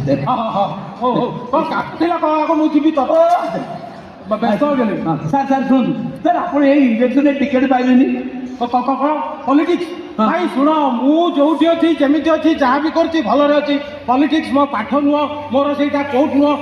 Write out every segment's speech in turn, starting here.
देखा मुझे तो व्यस्त हो गए सर सर शुण सर आप इलेक्शन टिकेट पाइले पॉलिटिक्स भाई शुण मुझे अच्छी जमी अच्छी जहाँ भी कर भल अच्छी पॉलिटिक्स मो पाठ नुह मोर से कोर्ट नुह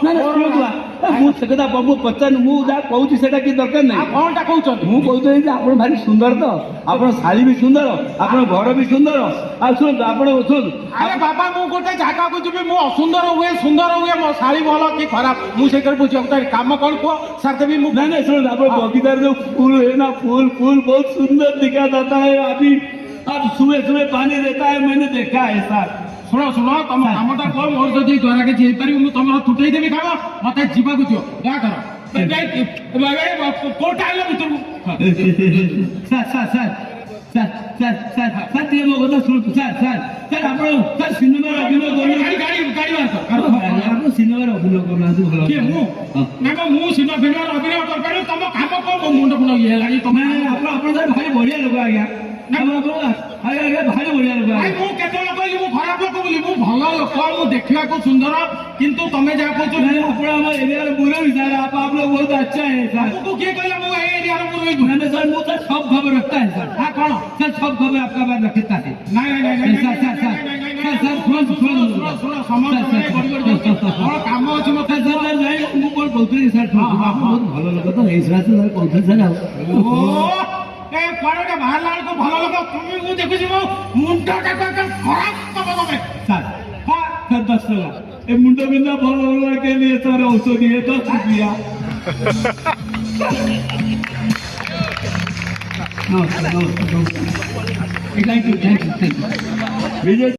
बाबू पचार मुझे कहूँ से दरकार नहीं कौनटा कहते मुझे आप भारी सुंदर तो आप शाढ़ी भी सुंदर आप घर भी सुंदर आ शुण आप शुण अरे बाबा मु गोटे जगह को जी मु असुंदर हुए सुंदर हुए मो शाढ़ी भल कि खराब मुझे बुझे काम कौन कह सर भी नहीं नहीं सुन आप बगीचार जो फूल है ना फूल फूल बहुत सुंदर दिखा जाता है अभी अब सुबह सुबह पानी देता है मैंने देखा है सर शुण शुण तुम कमटा कह मोर जब द्वारा किसी तुम तुटई देवी खाव मत जावा दियो क्या कर कोर्ट आइल भितर sir sir sir sir sir sir sir ये मो कथा शुण सर सर सर आप सर सिनेमा अभिनय कर सिनेमा अभिनय करना किए मु सिनेमा फिल्म अभिनय कर तुम काम कौन मुंड पुण ये लगी तुम भाई बढ़िया लोक आज्ञा भाई बढ़िया लोक कहली मु खराब लोक बोली मु भल लोक मु देखा सुंदर किंतु तुम जहाँ कह एरिया बुरे सर आप लोग बहुत अच्छा है सर तुमको किए कहला मु एरिया बुरे सर मुझे सब खबर रखता है सर हाँ कौन सर सब खबर आपका बात रखता है नहीं सर सर सर सर सुन काम अच्छे मत सर सर जाए मुझे कौन कहते सर बहुत भल लोक तो हिसाब से सर कहते सर बाहर को भल लोग तुम मुझे देखुची मुंडा खराब तुम सर सर 10 टका ये मुंडा बिंदा भल होने के लिए सर औषधि है 10 रुपया थैंक यू विजय